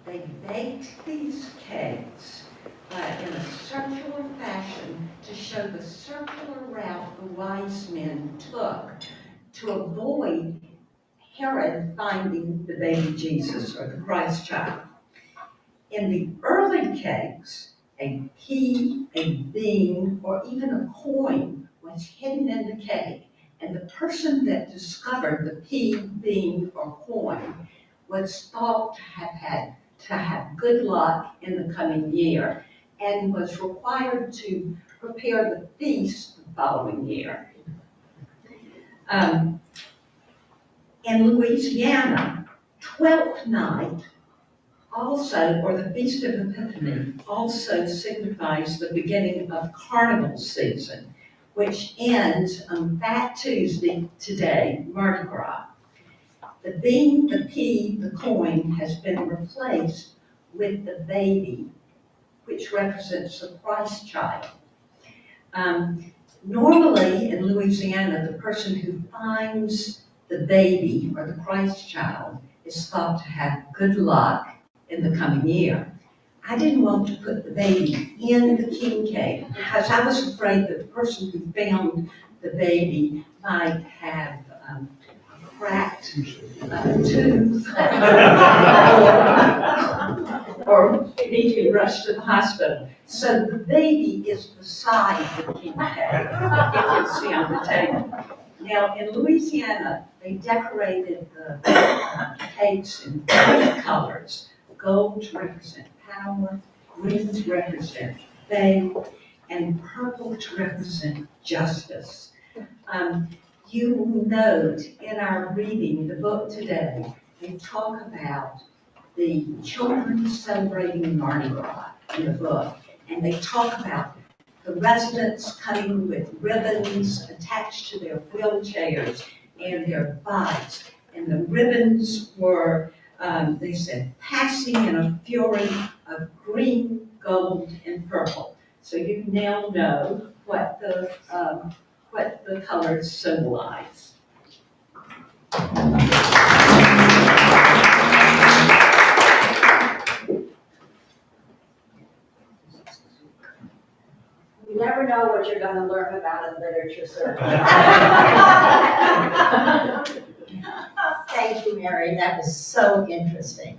They baked these cakes in a circular fashion to show the circular route the wise men took to avoid Herod finding the baby Jesus or the Christ child. In the early cakes, a pea, a bean, or even a coin was hidden in the cake, and the person that discovered the pea, bean, or coin was thought to have good luck in the coming year and was required to prepare the feast the following year. In Louisiana, Twelfth Night also, or the Feast of Epiphany, also signifies the beginning of carnival season, which ends on Fat Tuesday today, Mardi Gras. The bean, the pea, the coin has been replaced with the baby, which represents the Christ child. Normally in Louisiana, the person who finds the baby or the Christ child is thought to have good luck in the coming year. I didn't want to put the baby in the king cake because I was afraid that the person who found the baby might have a cracked tooth or need to be rushed to the hospital. So the baby is beside the king cake, if you see on the table. Now, in Louisiana, they decorated the cakes in 3 colors. Gold to represent power, green to represent faith, and purple to represent justice. You will note in our reading the book today, they talk about the children celebrating Mardi Gras in the book, and they talk about the residents coming with ribbons attached to their wheelchairs and their bikes, and the ribbons were, they said, passing in a fury of green, gold, and purple. So you now know what the colors symbolize. You never know what you're going to learn about in literature circle. Thank you, Mary. That was so interesting.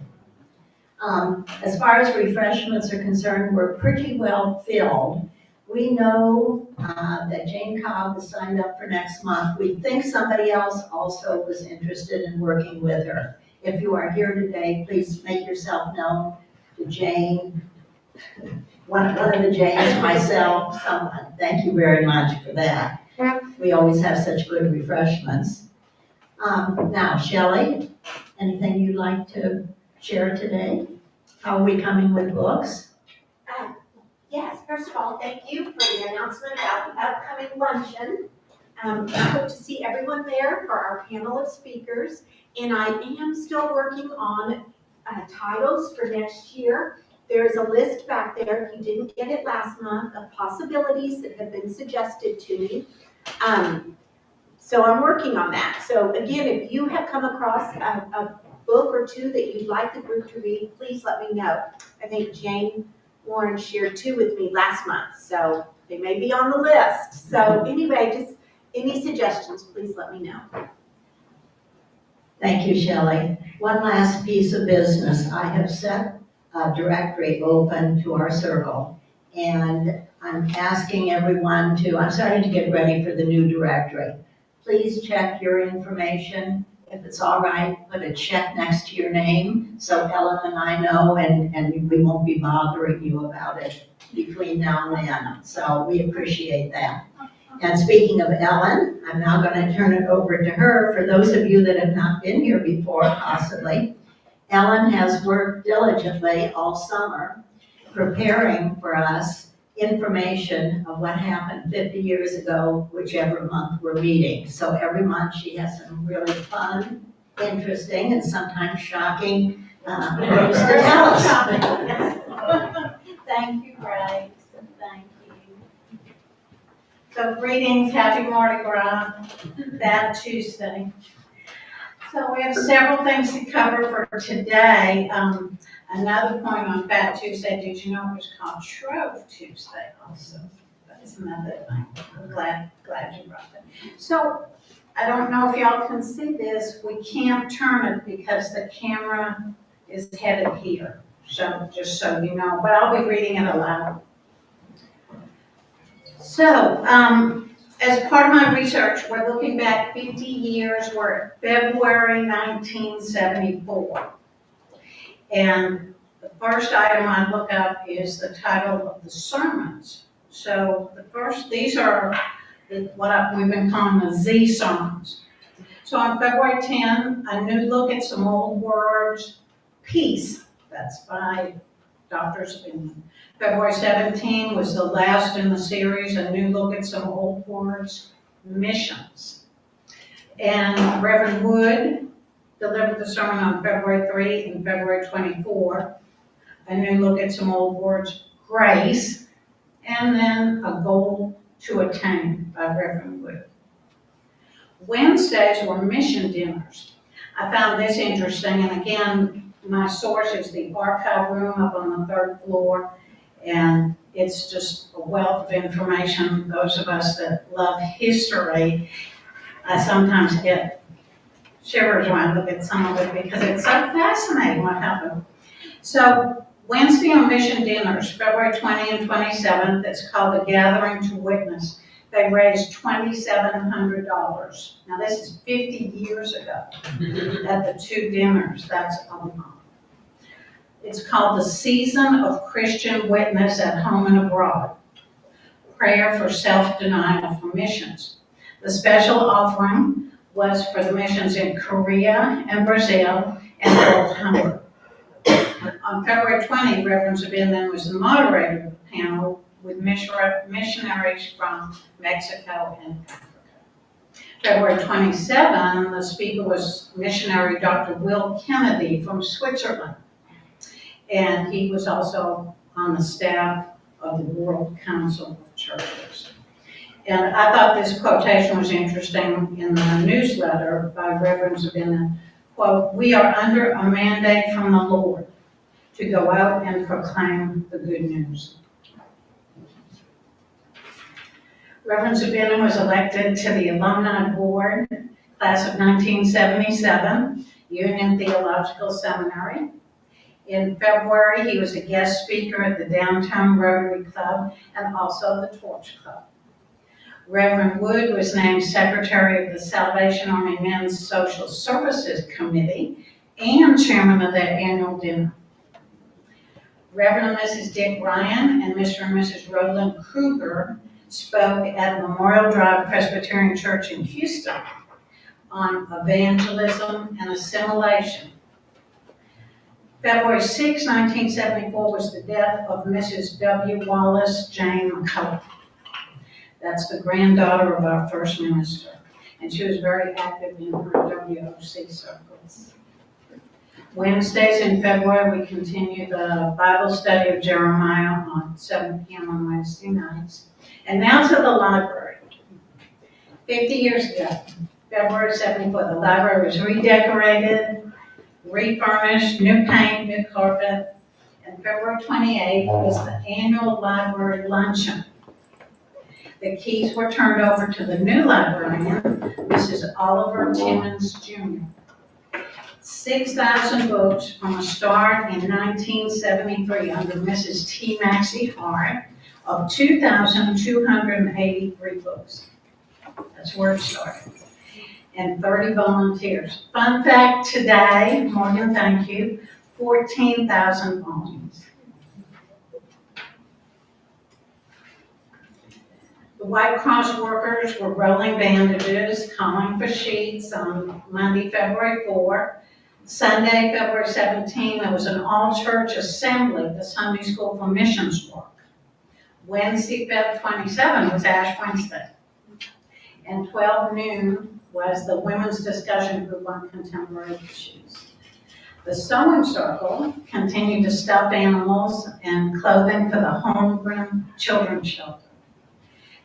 As far as refreshments are concerned, we're pretty well filled. We know that Jane Cobb is signed up for next month. We think somebody else also was interested in working with her. If you are here today, please make yourself known to Jane, one of the Janes, myself, someone. Thank you very much for that. We always have such good refreshments. Now, Shelley, anything you'd like to share today? How are we coming with books? Yes, first of all, thank you for the announcement about the upcoming luncheon. I hope to see everyone there for our panel of speakers. And I am still working on titles for next year. There's a list back there, if you didn't get it last month, of possibilities that have been suggested to me. So I'm working on that. So again, if you have come across a book or two that you'd like the group to read, please let me know. I think Jane Warren shared 2 with me last month, so they may be on the list. So anyway, just any suggestions, please let me know. Thank you, Shelley. One last piece of business. I have set a directory open to our circle, and I'm asking everyone I'm starting to get ready for the new directory. Please check your information. If it's all right, put a check next to your name so Ellen and I know, and we won't be bothering you about it between now and then. So we appreciate that. And speaking of Ellen, I'm now going to turn it over to her. For those of you that have not been here before, possibly, Ellen has worked diligently all summer preparing for us information of what happened 50 years ago, whichever month we're meeting. So every month she has some really fun, interesting, and sometimes shocking news to tell us. Thank you, Grace. Thank you. So greetings, happy Mardi Gras, that Tuesday. So we have several things to cover for today. Another point on Fat Tuesday, did you know it was called Shrove Tuesday also? That's another thing. I'm glad you brought that. So I don't know if y'all can see this. We can't turn it because the camera is headed here. So just so you know, but I'll be reading it aloud. So, as part of my research, we're looking back 50 years, we're at February 1974. And the first item I look up is the title of the sermons. So these are what we've been calling the Z sermons. So on February 10, a new look at some old words, peace, that's by Doctor's Opinion. February 17 was the last in the series, a new look at some old words, missions. And Reverend Wood delivered the sermon on February 3 and February 24, a new look at some old words, grace, and then a goal to attain by Reverend Wood. Wednesdays were mission dinners. I found this interesting, and again, my source is the archive room up on the 3rd floor, and it's just a wealth of information. Those of us that love history, I sometimes get shivers when I look at some of it because it's so fascinating what happened. So Wednesday on mission dinners, February 20 and 27th, it's called the Gathering to Witness. They raised $2,700. Now this is 50 years ago at the two dinners. That's a lot. It's called the Season of Christian Witness at Home and Abroad. Prayer for Self-Denial for Missions. The special offering was for the missions in Korea and Brazil and World Hunger. On February 20, Reverend Sabin was the moderator of the panel with missionaries from Mexico and Africa. February 27, the speaker was missionary Dr. Will Kennedy from Switzerland. And he was also on the staff of the World Council of Churches. And I thought this quotation was interesting in the newsletter by Reverend Sabin, quote, "We are under a mandate from the Lord to go out and proclaim the good news." Reverend Sabin was elected to the Alumni Board, class of 1977, Union Theological Seminary. In February, he was a guest speaker at the Downtown Rotary Club and also the Torch Club. Reverend Wood was named Secretary of the Salvation Army Men's Social Services Committee and Chairman of their annual dinner. Reverend and Mrs. Dick Ryan and Mr. and Mrs. Roland Kruger spoke at Memorial Drive Presbyterian Church in Houston on evangelism and assimilation. February 6, 1974 was the death of Mrs. W. Wallace Jane McCullough. That's the granddaughter of our first minister, and she was very active in her WOC circles. Wednesdays in February, we continue the Bible study of Jeremiah on 7 p.m. on Wednesday nights. And now to the library. 50 years ago, February 74, the library was redecorated, refurnished, new paint, new carpet, and February 28th was the annual library luncheon. The keys were turned over to the new librarian, Mrs. Oliver Timmons Jr. 6,000 books from a start in 1973 under Mrs. T. Maxey Hart of 2,283 books. That's where it started. And 30 volunteers. Fun fact today, Morgan, thank you, 14,000 volumes. The White Cross workers were rolling bandages, calling for sheets on Monday, February 4. Sunday, February 17, there was an all-church assembly, the Sunday School for Missions work. Wednesday, February 27 was Ash Wednesday. And 12 noon was the women's discussion group on contemporary issues. The sewing circle continued to stuff animals and clothing for the Homegrown Children's Shelter.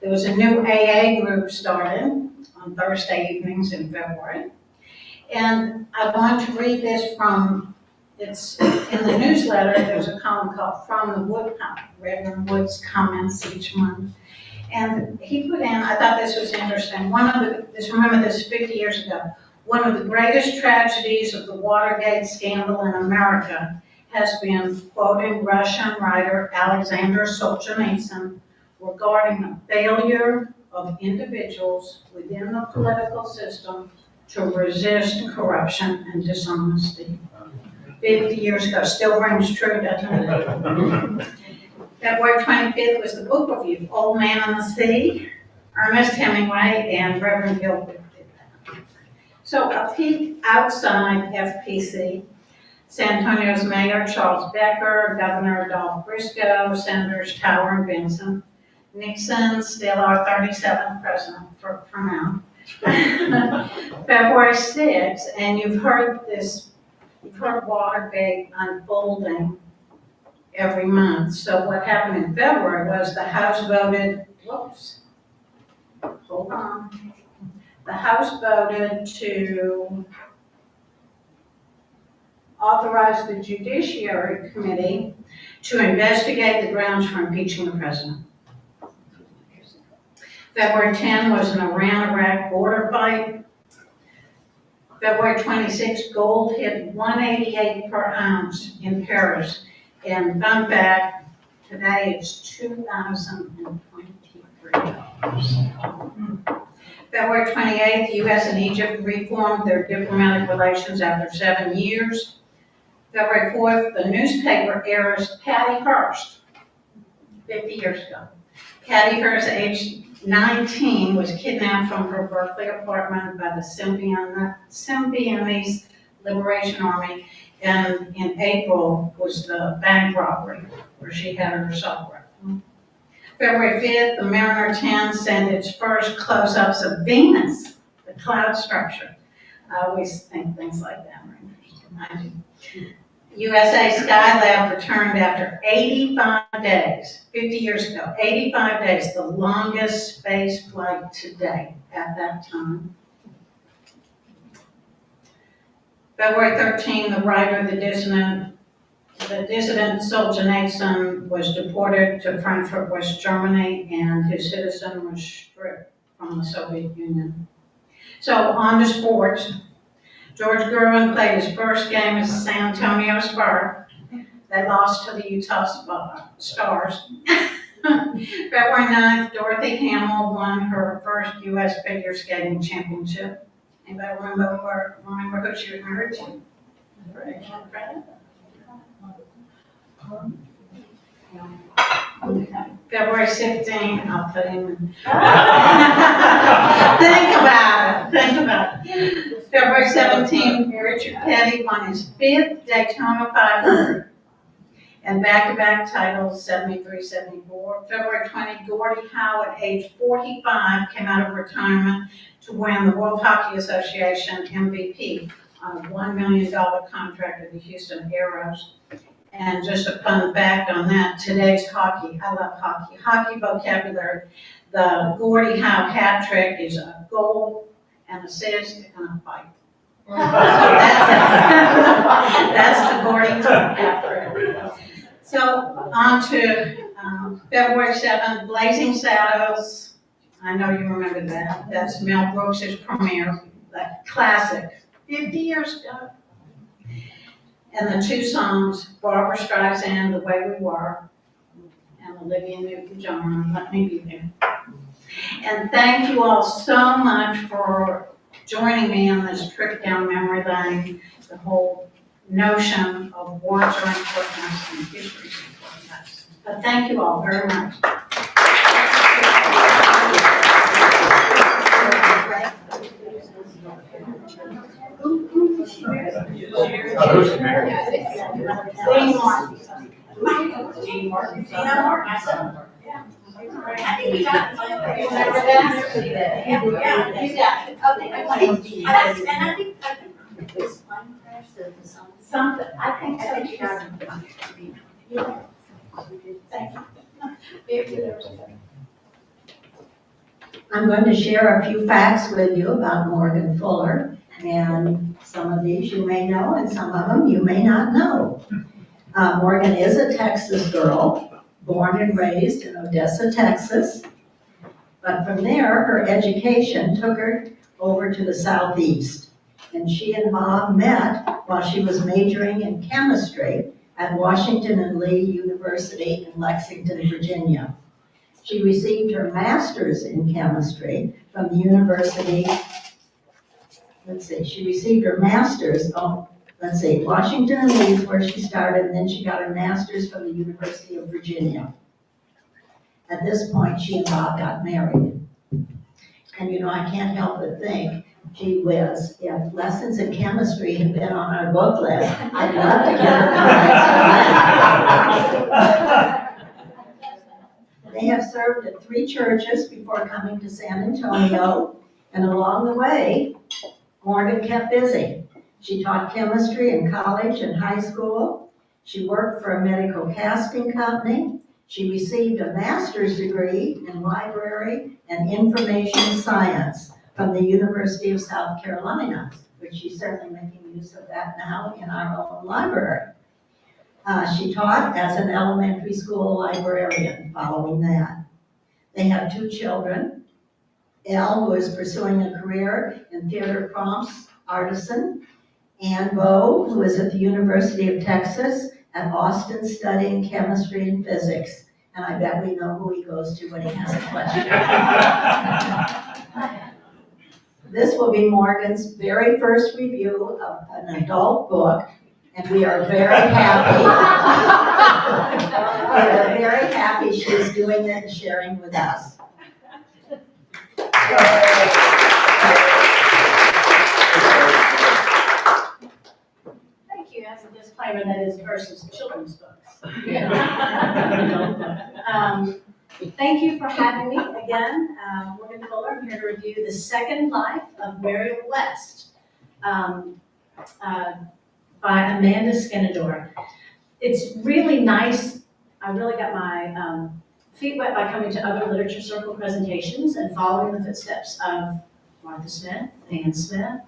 There was a new AA group started on Thursday evenings in February. And I want to read this from, it's in the newsletter, there's a column called From the Woodpile, Reverend Wood's comments each month. And he put in, I thought this was interesting, remember this 50 years ago, one of the greatest tragedies of the Watergate scandal in America has been, quoting Russian writer Alexander Solzhenitsyn, regarding the failure of individuals within the political system to resist corruption and dishonesty. 50 years ago, still rings true, doesn't it? February 25th was the book review, Old Man and the Sea, Ernest Hemingway, and Reverend Gilbert did that. So a peek outside FPC, San Antonio's Mayor Charles Becker, Governor Adolph Briscoe, Senators Tower and Benson, Nixon, still our 37th president for now. February 6th, and you've heard Watergate unfolding every month. So what happened in February was the House voted, hold on. The House voted to authorize the Judiciary Committee to investigate the grounds for impeaching the president. February 10 was an Iran-Iraq border fight. February 26, gold hit 188 per ounce in Paris. And fun fact, today it's $2,023. February 28th, the U.S. and Egypt reformed their diplomatic relations after 7 years. February 4th, the newspaper heiress Patty Hearst, 50 years ago. Patty Hearst, aged 19, was kidnapped from her Berkeley apartment by the Symbionese Liberation Army, and in April was the bank robbery where she had herself raped. February 5th, the Mariner 10 sent its first close-ups of Venus, the cloud structure. I always think things like that are interesting. I do. USA Skylab returned after 85 days, 50 years ago, 85 days, the longest space flight to date at that time. February 13, the writer, the dissident Solzhenitsyn was deported to Frankfurt, West Germany, and his citizen was stripped from the Soviet Union. So on to sports. George Gervin played his first game as San Antonio Spurs. They lost to the Utah Stars. February 9th, Dorothy Hamill won her first U.S. figure skating championship. Anybody remember who she was married to? February 16th, I'll put him in. Think about it. February 17th, Richard Petty won his 5th Daytona 500 and back-to-back titles, 73, 74. February 20, Gordie Howe, at age 45, came out of retirement to win the World Hockey Association MVP on a $1 million contract with the Houston Aeros. And just a fun fact on that, today's hockey, I love hockey. Hockey vocabulary, the Gordie Howe hat trick is a goal, an assist, and a fight. So that's the Gordie Howe hat trick. So on to February 7th, Blazing Saddles. I know you remember that. That's Mel Brooks' premiere, that classic, 50 years ago. And the two songs, Barbra Streisand, The Way We Were, and Olivia Newton-John, Let Me Be There. And thank you all so much for joining me on this trip down memory lane, the whole notion of words are important and history is important. But thank you all very much. I think you got it. Remember that? Yeah, you got it. Okay. And I think this one person, something, I think you got it. Thank you. I'm going to share a few facts with you about Morgan Fuller. And Some of these you may know, and some of them you may not know. Morgan is a Texas girl, born and raised in Odessa, Texas. But from there, her education took her over to the Southeast. And she and Bob met while she was majoring in chemistry at Washington and Lee University in Lexington, Virginia. She received her master's in chemistry from the University, she received her master's, Washington and Lee is where she started, and then she got her master's from the University of Virginia. At this point, she and Bob got married. And you know, I can't help but think, gee whiz, if lessons in chemistry had been on our book list, I'd love to get her comments. They have served at 3 churches before coming to San Antonio, and along the way, Morgan kept busy. She taught chemistry in college and high school. She worked for a medical casting company. She received a master's degree in library and information science from the University of South Carolina, which she's certainly making use of that now in our own library. She taught as an elementary school librarian following that. They have 2 children. Elle, who is pursuing a career in theater prompts artisan, and Bo, who is at the University of Texas at Austin studying chemistry and physics. And I bet we know who he goes to when he has a question. This will be Morgan's very first review of an adult book, and we are very happy. We are very happy she's doing it and sharing with us. Thank you. As a disclaimer, that is versus children's books. Thank you for having me again. Morgan Fuller. I'm here to review The Second Life of Mirielle West by Amanda Skenandore. It's really nice. I really got my feet wet by coming to other literature circle presentations and following the footsteps of Martha Smith, Ann Smith,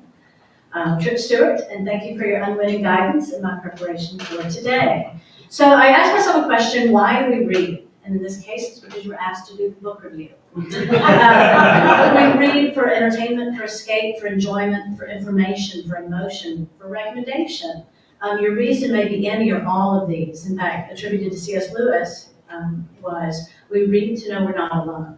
Tripp Stewart, and thank you for your unwitting guidance in my preparation for today. So I asked myself a question, why do we read? And in this case, it's because you were asked to do the book review. We read for entertainment, for escape, for enjoyment, for information, for emotion, for recommendation. Your reason may be any or all of these. In fact, attributed to C.S. Lewis was, we read to know we're not alone.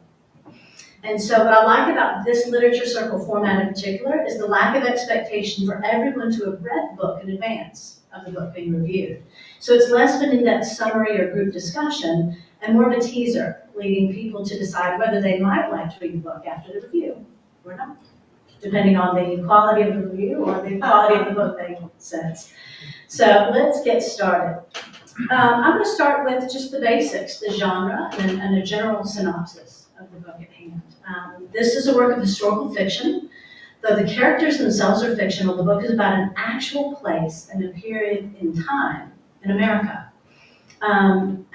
And so what I like about this literature circle format in particular is the lack of expectation for everyone to have read the book in advance of the book being reviewed. So it's less of an in-depth summary or group discussion and more of a teaser, leading people to decide whether they might like to read the book after the review or not, depending on the quality of the review or the quality of the book they sense. So let's get started. I'm going to start with just the basics, the genre, and a general synopsis of the book at hand. This is a work of historical fiction. Though the characters themselves are fictional, the book is about an actual place and a period in time in America.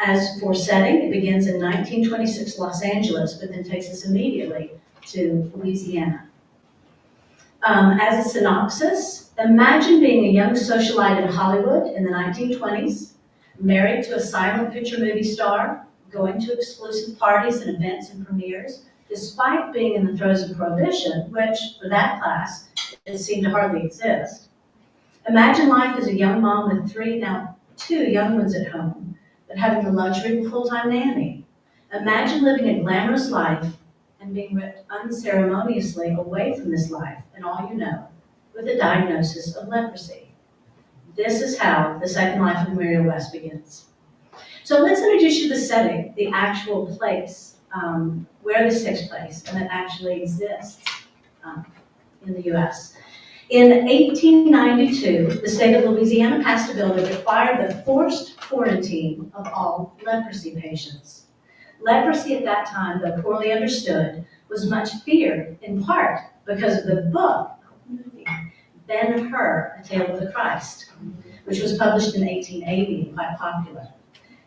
As for setting, it begins in 1926 Los Angeles, but then takes us immediately to Louisiana. As a synopsis, imagine being a young socialite in Hollywood in the 1920s, married to a silent picture movie star, going to exclusive parties and events and premieres, despite being in the throes of Prohibition, which, for that class, it seemed to hardly exist. Imagine life as a young mom with 2 young ones at home, but having the luxury of a full-time nanny. Imagine living a glamorous life and being ripped unceremoniously away from this life and all you know, with a diagnosis of leprosy. This is how The Second Life of Mirielle West begins. So let's introduce you to the setting, the actual place where this takes place and that actually exists in the U.S. In 1892, the state of Louisiana passed a bill that required the forced quarantine of all leprosy patients. Leprosy at that time, though poorly understood, was much feared, in part because of the book, Ben-Hur, A Tale of the Christ, which was published in 1880 and quite popular,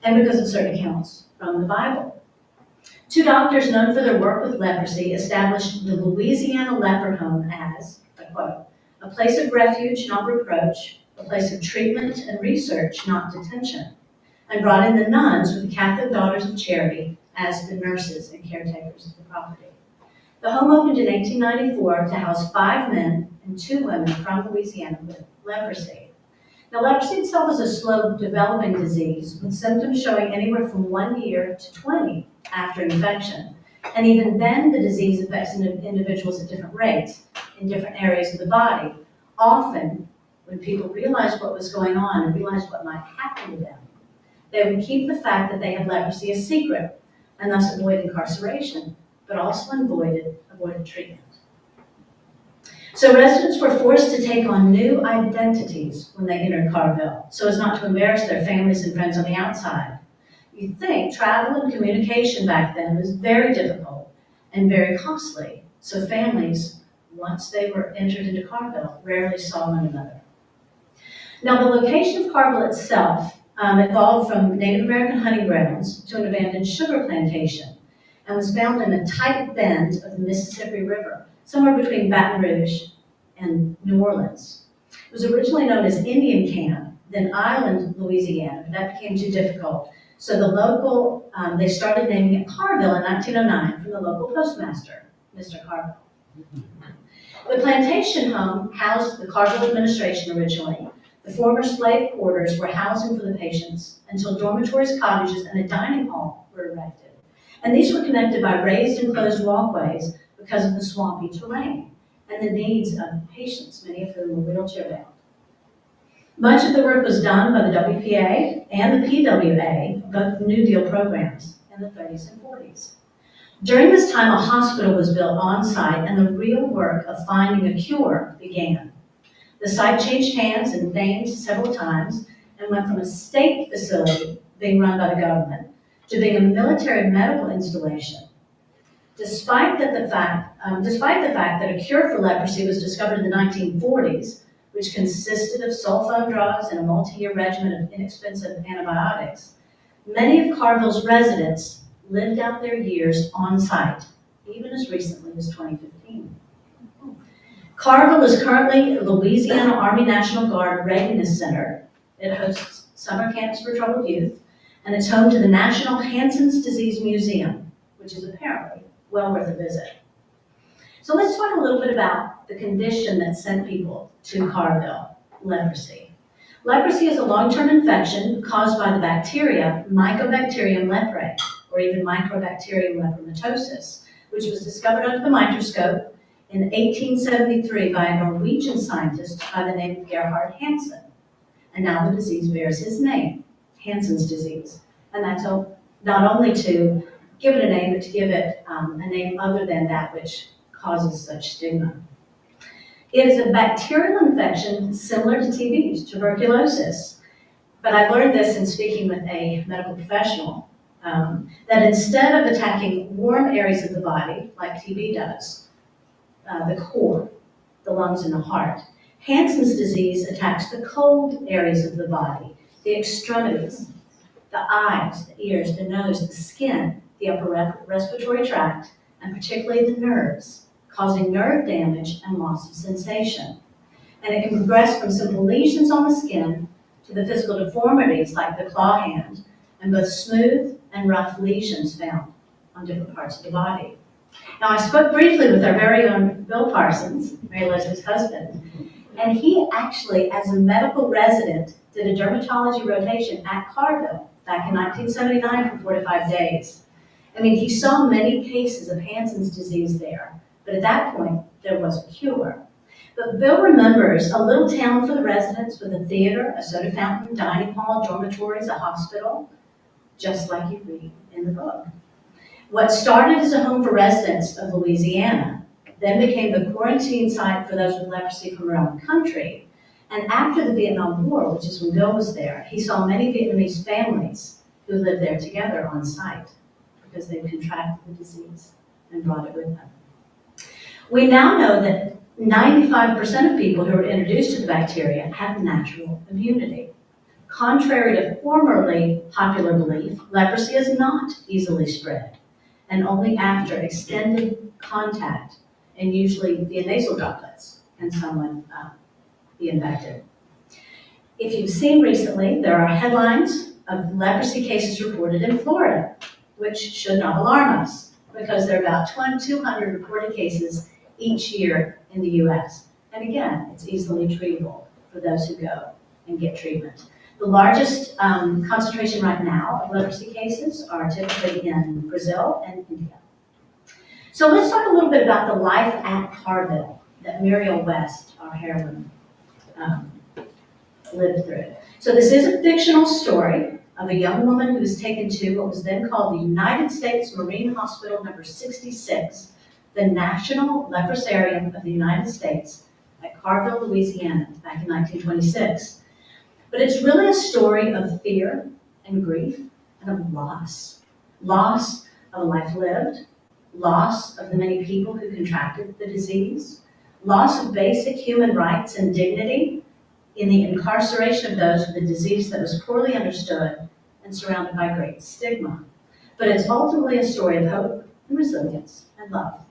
and because of certain accounts from the Bible. 2 doctors known for their work with leprosy established the Louisiana Leper Home as, I quote, a place of refuge, not reproach, a place of treatment and research, not detention, and brought in the nuns with the Catholic Daughters of Charity as the nurses and caretakers of the property. The home opened in 1894 to house 5 men and 2 women from Louisiana with leprosy. Now, leprosy itself is a slow developing disease with symptoms showing anywhere from 1 year to 20 after infection. And even then, the disease affects individuals at different rates in different areas of the body. Often, when people realized what was going on and realized what might happen to them, they would keep the fact that they had leprosy a secret and thus avoid incarceration, but also avoided treatment. So residents were forced to take on new identities when they entered Carville, so as not to embarrass their families and friends on the outside. You'd think travel and communication back then was very difficult and very costly, so families, once they were entered into Carville, rarely saw one another. Now, the location of Carville itself evolved from Native American hunting grounds to an abandoned sugar plantation and was found in a tight bend of the Mississippi River, somewhere between Baton Rouge and New Orleans. It was originally known as Indian Camp, then Island, Louisiana, but that became too difficult. So the local, they started naming it Carville in 1909 from the local postmaster, Mr. Carville. The plantation home housed the Carville administration originally. The former slave quarters were housing for the patients until dormitories, cottages, and a dining hall were erected. And these were connected by raised enclosed walkways because of the swampy terrain and the needs of the patients, many of whom were wheelchair bound. Much of the work was done by the WPA and the PWA, both New Deal programs, in the 30s and 40s. During this time, a hospital was built on site and the real work of finding a cure began. The site changed hands and names several times and went from a state facility being run by the government to being a military medical installation. Despite the fact that a cure for leprosy was discovered in the 1940s, which consisted of sulfone drugs and a multi-year regimen of inexpensive antibiotics, many of Carville's residents lived out their years on site, even as recently as 2015. Carville is currently a Louisiana Army National Guard Readiness Center. It hosts summer camps for troubled youth, and it's home to the National Hansen's Disease Museum, which is apparently well worth a visit. So let's talk a little bit about the condition that sent people to Carville, leprosy. Leprosy is a long-term infection caused by the bacteria Mycobacterium leprae, or even Microbacterium lepromatosis, which was discovered under the microscope in 1873 by a Norwegian scientist by the name of Gerhard Hansen. And now the disease bears his name, Hansen's disease. And that's not only to give it a name, but to give it a name other than that which causes such stigma. It is a bacterial infection similar to TB, tuberculosis. But I learned this in speaking with a medical professional, that instead of attacking warm areas of the body, like TB does, the core, the lungs, and the heart, Hansen's disease attacks the cold areas of the body, the extremities, the eyes, the ears, the nose, the skin, the upper respiratory tract, and particularly the nerves, causing nerve damage and loss of sensation. And it can progress from simple lesions on the skin to the physical deformities like the claw hand, and both smooth and rough lesions found on different parts of the body. Now, I spoke briefly with our very own Bill Parsons, Mary Leslie's husband, and he actually, as a medical resident, did a dermatology rotation at Carville back in 1979 for 4 to 5 days. I mean, he saw many cases of Hansen's disease there, but at that point, there was a cure. But Bill remembers a little town for the residents with a theater, a soda fountain, dining hall, dormitories, a hospital, just like you read in the book. What started as a home for residents of Louisiana then became the quarantine site for those with leprosy from around the country. And after the Vietnam War, which is when Bill was there, he saw many Vietnamese families who lived there together on site because they contracted the disease and brought it with them. We now know that 95% of people who are introduced to the bacteria have natural immunity. Contrary to formerly popular belief, leprosy is not easily spread, and only after extended contact, and usually via nasal droplets, and someone be infected. If you've seen recently, there are headlines of leprosy cases reported in Florida, which should not alarm us because there are about 200 reported cases each year in the US. And again, it's easily treatable for those who go and get treatment. The largest concentration right now of leprosy cases are typically in Brazil and India. So let's talk a little bit about the life at Carville that Mirielle West, our heroine, lived through. So this is a fictional story of a young woman who was taken to what was then called the United States Marine Hospital number 66, the National Leprosarium of the United States at Carville, Louisiana, back in 1926. But it's really a story of fear and grief and of loss. Loss of a life lived, loss of the many people who contracted the disease, loss of basic human rights and dignity in the incarceration of those with a disease that was poorly understood and surrounded by great stigma. But it's ultimately a story of hope and resilience and love.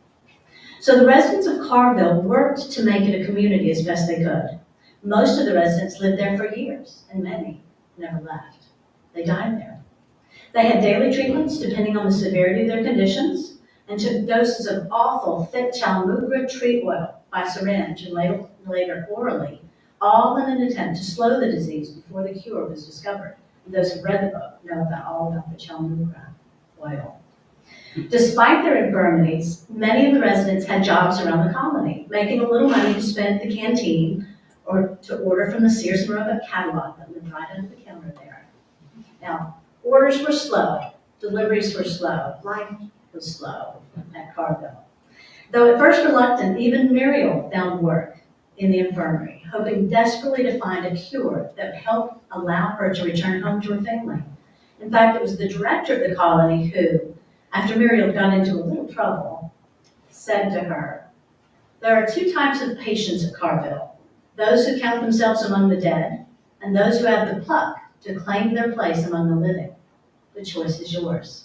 So the residents of Carville worked to make it a community as best they could. Most of the residents lived there for years, and many never left. They died there. They had daily treatments depending on the severity of their conditions, and took doses of awful thick chalmugra tree oil by syringe and later orally, all in an attempt to slow the disease before the cure was discovered. And those who read the book know all about the chalmugra oil. Despite their infirmities, many of the residents had jobs around the colony, making a little money to spend at the canteen or to order from the Sears and Roebuck catalog that lived right under the counter there. Now, orders were slow, deliveries were slow, life was slow at Carville. Though at first reluctant, even Mirielle found work in the infirmary, hoping desperately to find a cure that would help allow her to return home to her family. In fact, it was the director of the colony who, after Mirielle got into a little trouble, said to her, "There are two types of patients at Carville, those who count themselves among the dead, and those who have the pluck to claim their place among the living. The choice is yours."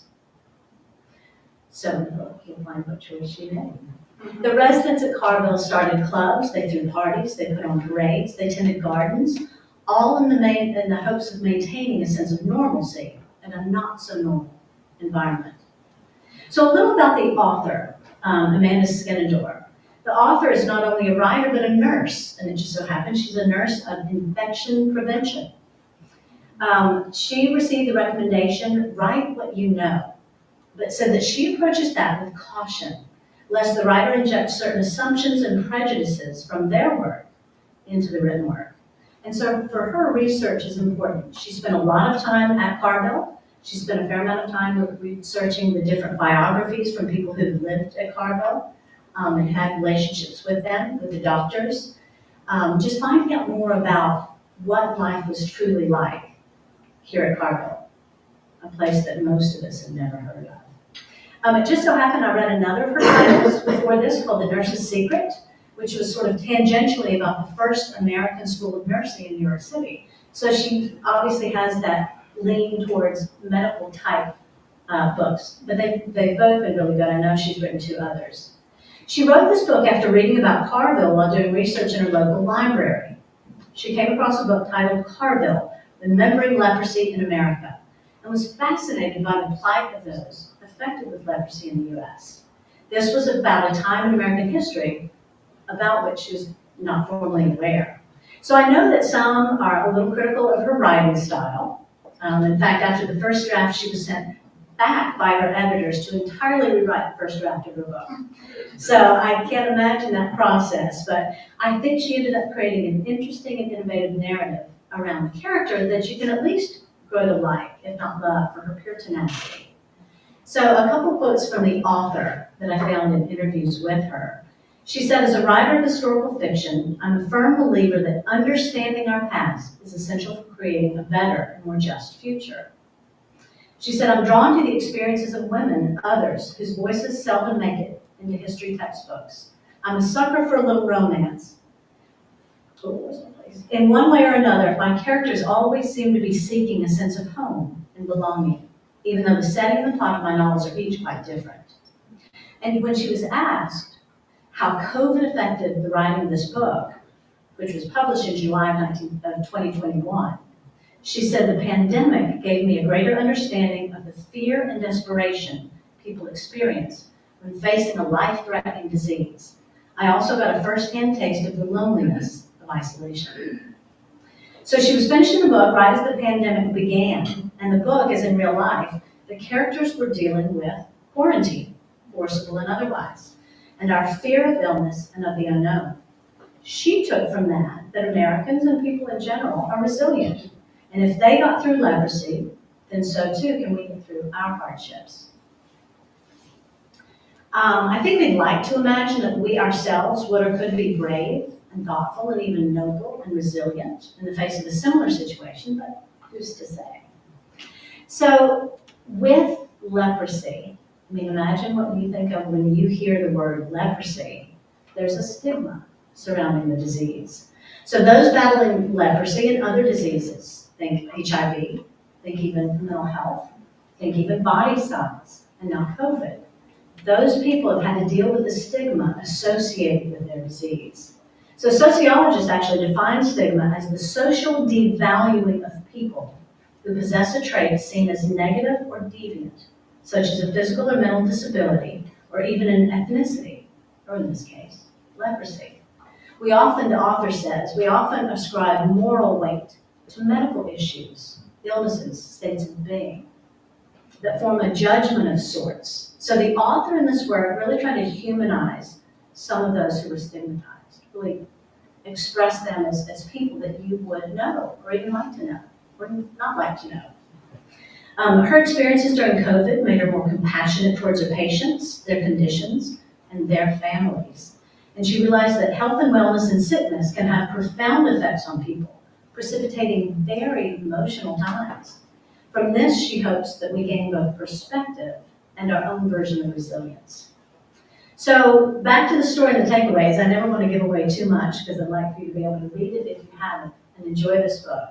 So in the book, you'll find what choice she made. The residents at Carville started clubs, they threw parties, they put on parades, they tended gardens, all in the hopes of maintaining a sense of normalcy in a not so normal environment. So a little about the author, Amanda Skenandore. The author is not only a writer, but a nurse, and it just so happens she's a nurse of infection prevention. She received the recommendation, write what you know, but said that she approaches that with caution, lest the writer inject certain assumptions and prejudices from their work into the written work. And so for her, research is important. She spent a lot of time at Carville. She spent a fair amount of time researching the different biographies from people who lived at Carville and had relationships with them, with the doctors, just finding out more about what life was truly like here at Carville, a place that most of us have never heard of. It just so happened I read another of her titles before this called The Nurse's Secret, which was sort of tangentially about the first American School of Nursing in New York City. So she obviously has that lean towards medical type books, but they've both been really good. I know she's written two others. She wrote this book after reading about Carville while doing research in her local library. She came across a book titled Carville, Remembering Leprosy in America, and was fascinated by the plight of those affected with leprosy in the US. This was about a time in American history about which she was not formally aware. So I know that some are a little critical of her writing style. In fact, after the first draft, she was sent back by her editors to entirely rewrite the first draft of her book. So I can't imagine that process, but I think she ended up creating an interesting and innovative narrative around the character that you can at least grow to like, if not love, for her pure tenacity. So a couple quotes from the author that I found in interviews with her. She said, as a writer of historical fiction, I'm a firm believer that understanding our past is essential for creating a better and more just future. She said, I'm drawn to the experiences of women and others whose voices seldom make it into history textbooks. I'm a sucker for a little romance. In one way or another, my characters always seem to be seeking a sense of home and belonging, even though the setting and the plot of my novels are each quite different. And when she was asked how COVID affected the writing of this book, which was published in July of 2021. She said, "The pandemic gave me a greater understanding of the fear and desperation people experience when facing a life-threatening disease. I also got a first-hand taste of the loneliness of isolation." So she was finishing the book right as the pandemic began, and the book, as in real life, the characters were dealing with quarantine, forcible and otherwise, and our fear of illness and of the unknown. She took from that Americans and people in general are resilient, and if they got through leprosy, then so too can we get through our hardships. I think they'd like to imagine that we ourselves would or could be brave and thoughtful and even noble and resilient in the face of a similar situation, but who's to say? So with leprosy, I mean, imagine what you think of when you hear the word leprosy. There's a stigma surrounding the disease. So those battling leprosy and other diseases, think HIV, think even mental health, think even body size, and now COVID. Those people have had to deal with the stigma associated with their disease. So sociologists actually define stigma as the social devaluing of people who possess a trait seen as negative or deviant, such as a physical or mental disability, or even an ethnicity, or in this case, leprosy. The author says, we often ascribe moral weight to medical issues, illnesses, states of being, that form a judgment of sorts. So the author in this work really tried to humanize some of those who were stigmatized, really express them as people that you would know, or even like to know, or not like to know. Her experiences during COVID made her more compassionate towards her patients, their conditions, and their families. And she realized that health and wellness and sickness can have profound effects on people, precipitating very emotional times. From this, she hopes that we gain both perspective and our own version of resilience. So back to the story and the takeaways. I never want to give away too much because I'd like for you to be able to read it if you haven't and enjoy this book.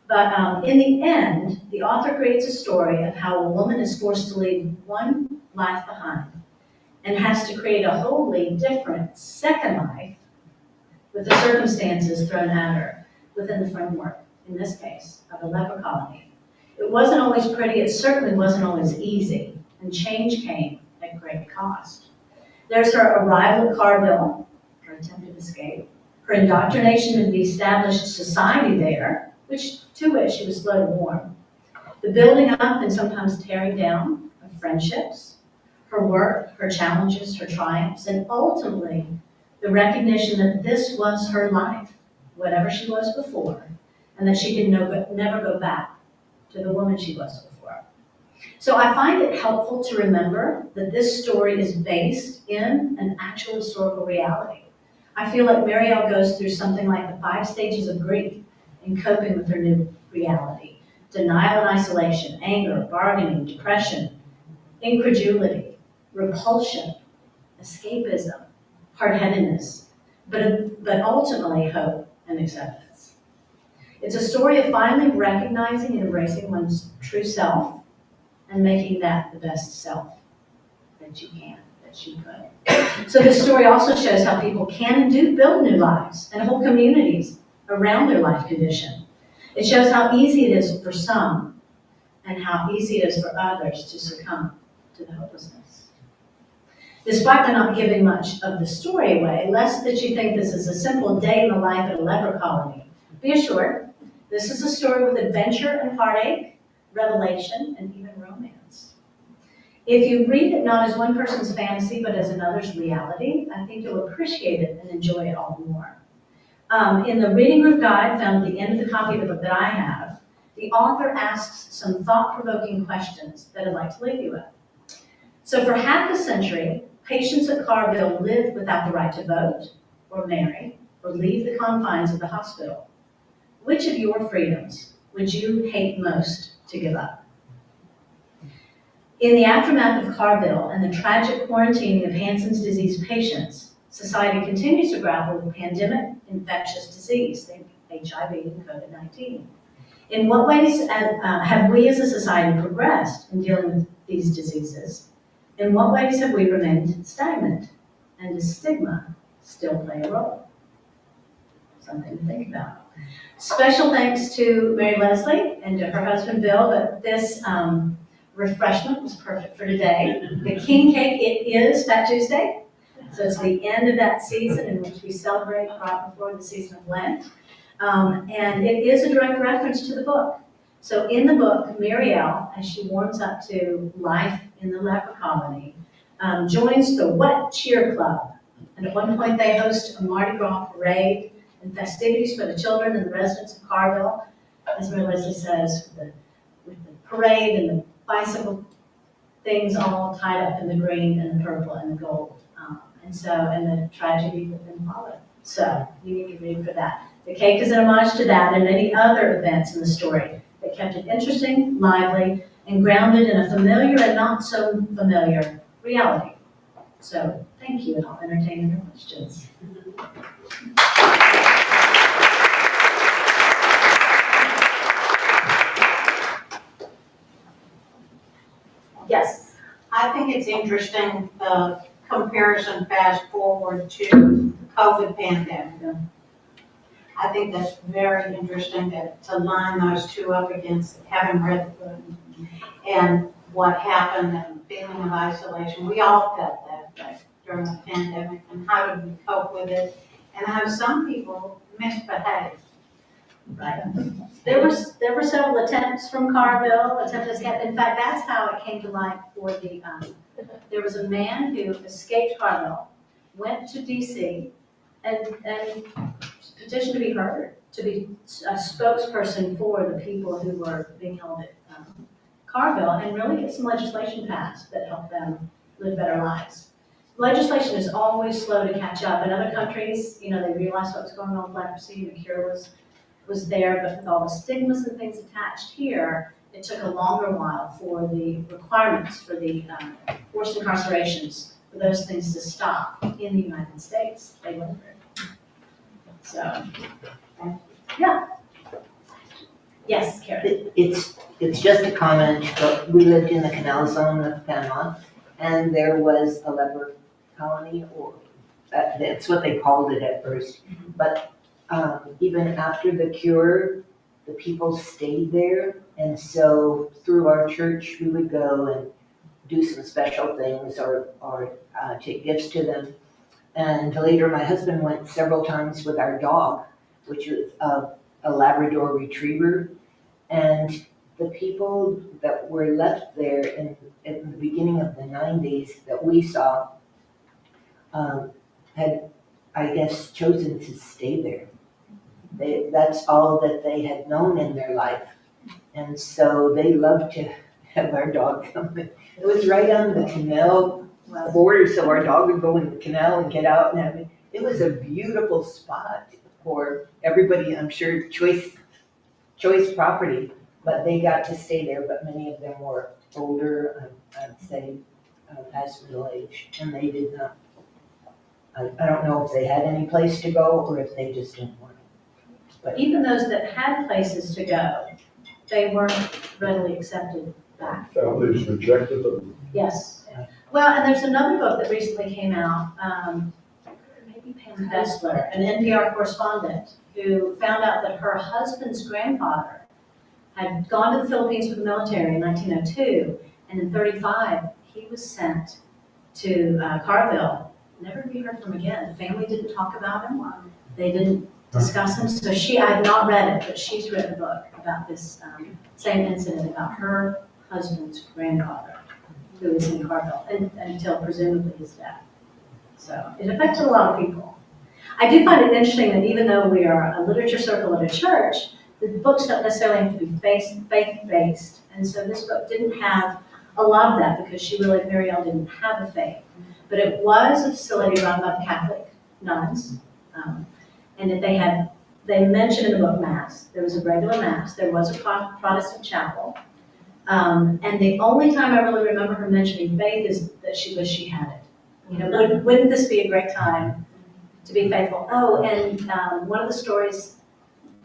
But in the end, the author creates a story of how a woman is forced to leave one life behind and has to create a wholly different second life with the circumstances thrown at her within the framework, in this case, of a leper colony. It wasn't always pretty, it certainly wasn't always easy, and change came at great cost. There's her arrival at Carville, her attempted escape, her indoctrination into the established society there, to which she was slow to warm, the building up and sometimes tearing down of friendships, her work, her challenges, her triumphs, and ultimately the recognition that this was her life, whatever she was before, and that she could never go back to the woman she was before. So I find it helpful to remember that this story is based in an actual historical reality. I feel like Mirielle goes through something like the 5 stages of grief in coping with her new reality: denial and isolation, anger, bargaining, depression, incredulity, repulsion, escapism, hard-headedness, but ultimately hope and acceptance. It's a story of finally recognizing and embracing one's true self and making that the best self that you can, that you could. So this story also shows how people can and do build new lives and whole communities around their life condition. It shows how easy it is for some and how easy it is for others to succumb to the hopelessness. Despite the not giving much of the story away, lest that you think this is a simple day in the life at a leper colony, be assured, this is a story with adventure and heartache, revelation, and even romance. If you read it not as one person's fantasy, but as another's reality, I think you'll appreciate it and enjoy it all the more. In the reading group guide found at the end of the copy of the book that I have, the author asks some thought-provoking questions that I'd like to leave you with. So for half a century, patients at Carville lived without the right to vote, or marry, or leave the confines of the hospital. Which of your freedoms would you hate most to give up? In the aftermath of Carville and the tragic quarantining of Hansen's disease patients, society continues to grapple with pandemic infectious disease, think HIV and COVID-19. In what ways have we as a society progressed in dealing with these diseases? In what ways have we remained stagnant? And does stigma still play a role? Something to think about. Special thanks to Mary Leslie and to her husband Bill, but this refreshment was perfect for today. The king cake, it is Fat Tuesday, so it's the end of that season in which we celebrate right before the season of Lent. And it is a direct reference to the book. So in the book, Mirielle, as she warms up to life in the leper colony, joins the What Cheer Club. And at one point they host a Mardi Gras parade and festivities for the children and the residents of Carville, as Mary Leslie says, with the parade and the bicycle things all tied up in the green and the purple and the gold. And the tragedy that then followed. So you need to read for that. The cake is an homage to that and many other events in the story that kept it interesting, lively, and grounded in a familiar and not so familiar reality. So thank you, and I'll entertain your questions. Yes. I think it's interesting, the comparison fast forward to the COVID pandemic. I think that's very interesting to line those two up against having read the book and what happened and the feeling of isolation. We all felt that during the pandemic, and how did we cope with it, and how some people misbehaved. Right. There were several attempts from Carville, in fact, that's how it came to light for the, there was a man who escaped Carville, went to DC, and petitioned to be heard, to be a spokesperson for the people who were being held at Carville, and really get some legislation passed that helped them live better lives. Legislation is always slow to catch up. In other countries, they realized what was going on with leprosy, the cure was there, but with all the stigmas and things attached here, it took a longer while for the requirements for the forced incarcerations, for those things to stop in the United States. They went through. So, yeah. Yes, Karen. It's just a comment, but we lived in the canal zone of Panama, and there was a leper colony, or that's what they called it at first. But even after the cure, the people stayed there, and so through our church, we would go and do some special things or take gifts to them. And later, my husband went several times with our dog, which was a Labrador Retriever, and the people that were left there in the beginning of the 90s that we saw had, I guess, chosen to stay there. That's all that they had known in their life. And so they loved to have our dog come in. It was right on the canal border, so our dog would go in the canal and get out and have it. It was a beautiful spot for everybody, I'm sure, choice property, but they got to stay there, but many of them were older, I'd say, past middle age, and they did not. I don't know if they had any place to go or if they just didn't want it. But Even those that had places to go, they weren't readily accepted back. Families rejected them. Yes. Well, and there's another book that recently came out, maybe Pam Vessler, an NPR correspondent, who found out that her husband's grandfather had gone to the Philippines with the military in 1902, and in 1935, he was sent to Carville, never to be heard from again. The family didn't talk about him. They didn't discuss him. So I have not read it, but she's written a book about this same incident about her husband's grandfather, who was in Carville, and until presumably his death. So it affected a lot of people. I do find it interesting that even though we are a literature circle at a church, the books don't necessarily have to be faith-based. And so this book didn't have a lot of that because Mirielle didn't have a faith. But it was a facility run by the Catholic nuns. And that they mentioned in the book Mass. There was a regular Mass. There was a Protestant chapel. And the only time I really remember her mentioning faith is that she wished she had it. Wouldn't this be a great time to be faithful? Oh, and one of the stories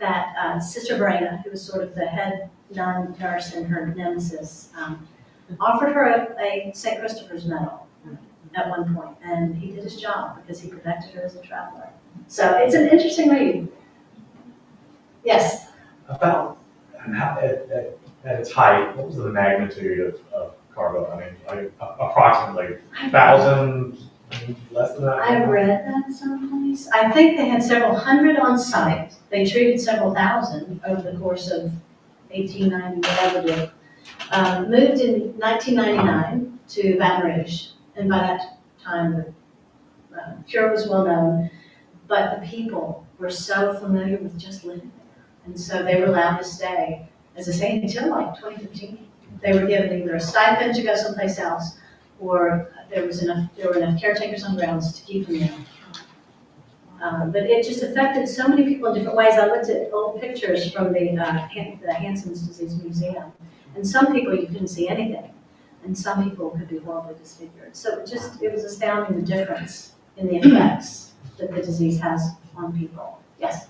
that Sister Verena, who was sort of the head nun nurse and her nemesis, offered her a St. Christopher's medal at one point, and he did his job because he protected her as a traveler. So it's an interesting read. Yes, About how, at its height, what was the magnitude of cargo? I mean, like approximately 1,000, less than that? I read that someplace. I think they had several hundred on site. They treated several thousand over the course of 1890, whatever it is. Moved in 1999 to Baton Rouge, and by that time the cure was well known, but the people were so familiar with just living there. And so they were allowed to stay, as I say, until like 2015. They were given either a stipend to go someplace else, or there were enough caretakers on grounds to keep them there. But it just affected so many people in different ways. I looked at old pictures from the Hansen's Disease Museum, and some people you couldn't see anything, and some people could be horribly disfigured. So it was astounding the difference in the effects that the disease has on people. Yes?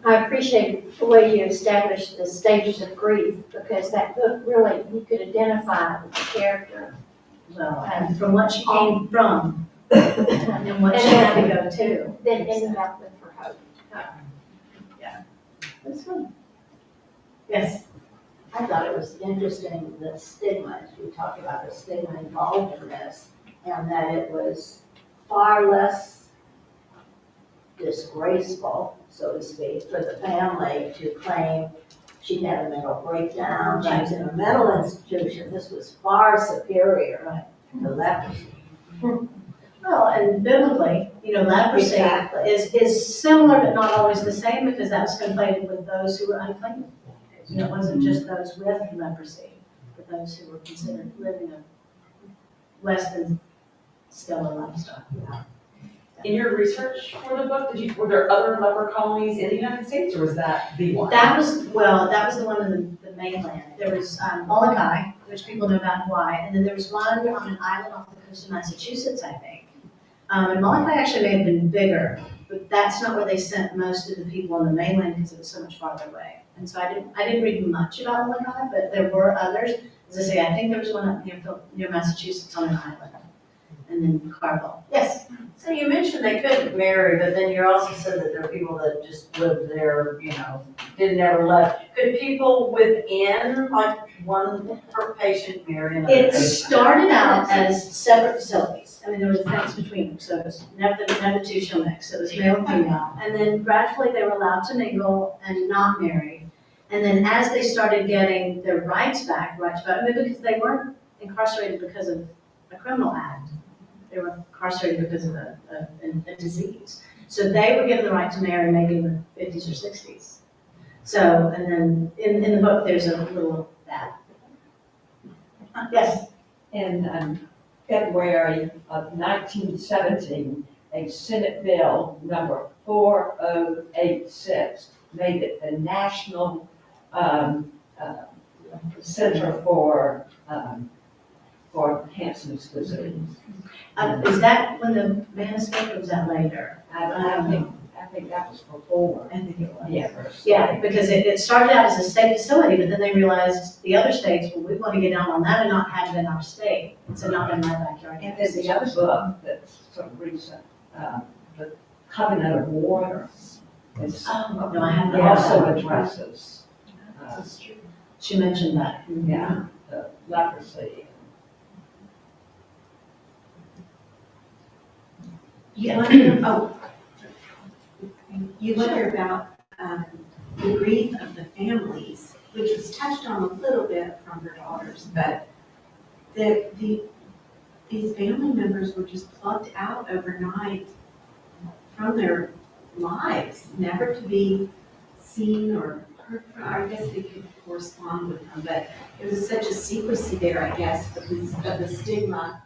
I appreciate the way you established the stages of grief, because that book really, you could identify with the character. Well, and from what she came from, and what she had to go to. Then ended up with her hope. That's fun. Yes? I thought it was interesting, the stigma, as we talked about the stigma involved in this, and that it was far less disgraceful, so to speak, for the family to claim she had a mental breakdown, she was in a mental institution. This was far superior to leprosy. Well, and biblically, leprosy Exactly. is similar but not always the same, because that was conflated with those who were unclean. It wasn't just those with leprosy, but those who were considered living a less than stellar lifestyle. In your research for the book, were there other leper colonies in the United States, or was that the one? That was the one in the mainland. There was Molokai, which people know about in Hawaii, and then there was one on an island off the coast of Massachusetts, I think. And Molokai actually may have been bigger, but that's not where they sent most of the people on the mainland because it was so much farther away. And so I didn't read much about Molokai, but there were others. As I say, I think there was one up near Massachusetts on an island, and then Carville. Yes. So you mentioned they couldn't marry, but then you also said that there are people that just lived there, didn't ever left. Could people within, like, one patient marry another It patient? started out as separate facilities. I mean, there was a fence between them, so it was never two shall mix. It was male and female. And then gradually they were allowed to mingle and not marry. And then as they started getting their rights back, because they weren't incarcerated because of a criminal act. They were incarcerated because of a disease. So they were given the right to marry maybe in the 50s or 60s. So, and then in the book, there's a little of that. Yes? In February of 1917, a Senate bill number 4086 made it the National Center for Hansen's disease. Is that when the man escaped, or was that later? I think that was before. I think it was. Yeah. Yeah, because it started out as a state facility, but then they realized the other states, well, we want to get down on that and not have it in our state. And so not in my backyard. And there's the other book that's sort of recent, the Covenant of Water. It's No, I haven't. also addresses, She mentioned that. yeah, the leprosy. You wonder about the grief of the families, which was touched on a little bit from her daughters, but these family members were just plucked out overnight from their lives, never to be seen or heard from. I guess they could correspond with them, but it was such a secrecy there, I guess, of the stigma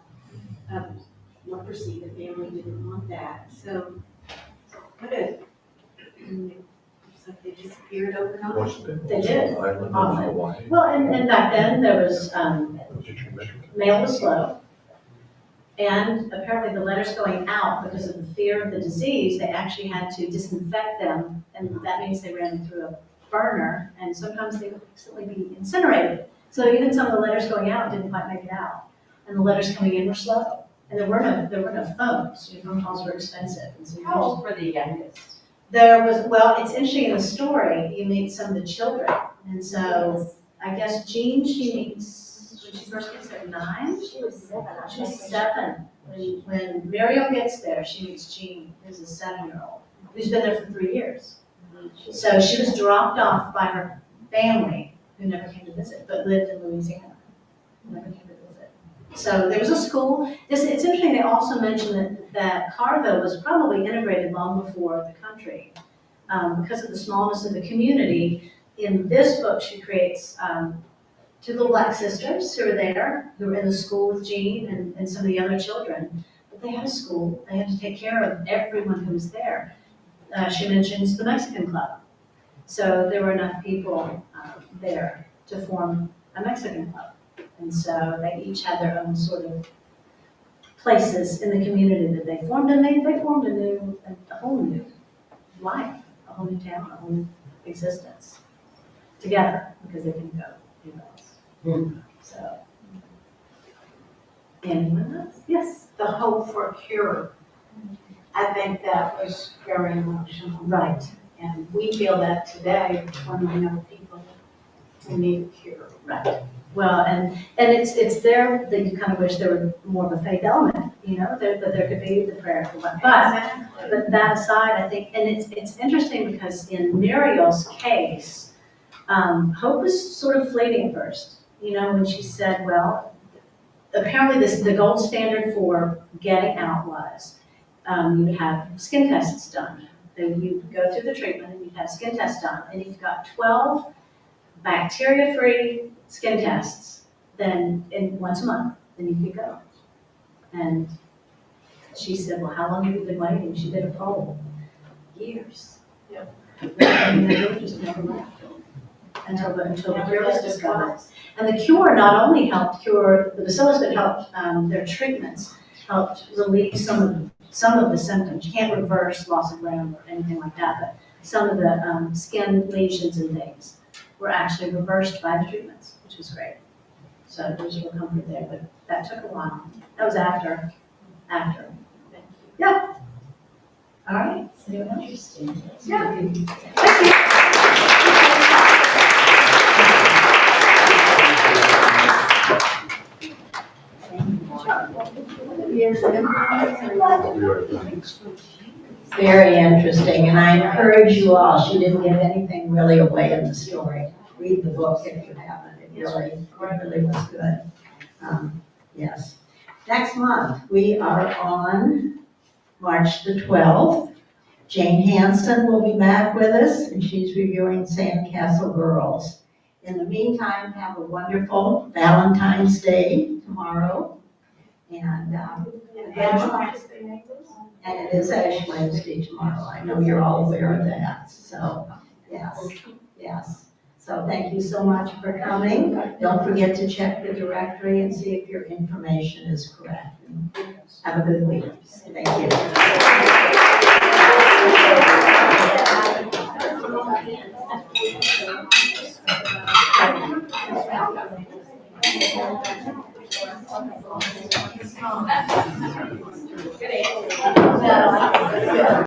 of leprosy. The family didn't want that. So what a, it's like they disappeared overnight. They did. Island in Often. Hawaii. Well, and back then there was, mail was slow. And apparently the letters going out, because of the fear of the disease, they actually had to disinfect them. And that means they ran them through a burner, and sometimes they would accidentally be incinerated. So even some of the letters going out didn't quite make it out. And the letters coming in were slow. And there were no phones, phone calls were expensive, and so you How old were the youngest? there was, well, it's interesting in the story, you meet some of the children, and so I guess Jean, she meets, when she first gets there, 9? She was 7, I She was think. 7. When Mirielle gets there, she meets Jean, who's a 7-year-old, who's been there for 3 years. So she was dropped off by her family, who never came to visit, but lived in Louisiana, never came to visit. So there was a school. It's interesting, they also mentioned that Carville was probably integrated long before the country. Because of the smallness of the community, in this book, she creates 2 little black sisters who are there, who were in the school with Jean and some of the other children. But they had a school, they had to take care of everyone who was there. She mentions the Mexican Club. So there were enough people there to form a Mexican club. And so they each had their own sort of places in the community that they formed, and they formed a whole new life, a whole new town, a whole new existence together, because they didn't go anywhere else. So, anyone else? Yes, The hope for a cure. I think that was very emotional. right. And we feel that today when we know people who need a cure. Right. Well, and it's there that you kind of wish there were more of a faith element, that there could be the prayer for one. But that aside, I think, and it's interesting because in Mirielle's case, hope was sort of fleeting at first. When she said, well, apparently the gold standard for getting out was you would have skin tests done. Then you'd go through the treatment and you'd have skin tests done. And if you've got 12 bacteria-free skin tests, then once a month, then you could go. And she said, well, how long have you been waiting? She did a poll. Years. Yeah. And they really just never left until the cure was discovered. And the cure not only helped cure the bacillus, but helped their treatments, helped relieve some of the symptoms. You can't reverse loss of limb or anything like that, but some of the skin lesions and things were actually reversed by the treatments, which was great. So there's real comfort there, but that took a while. That was after. Yeah. All right. Anyone else? Yeah. Thank you. Very interesting, and I encourage you all, she didn't give anything really away in the story. Read the book if you haven't, it really was good. Yes. Next month, we are on March the 12th. Jane Hansen will be back with us, and she's reviewing Sandcastle Girls. In the meantime, have a wonderful Valentine's Day tomorrow. And it is Ash Wednesday tomorrow. I know you're all aware of that. So, yes. So thank you so much for coming. Don't forget to check the directory and see if your information is correct. Have a good week. Thank you.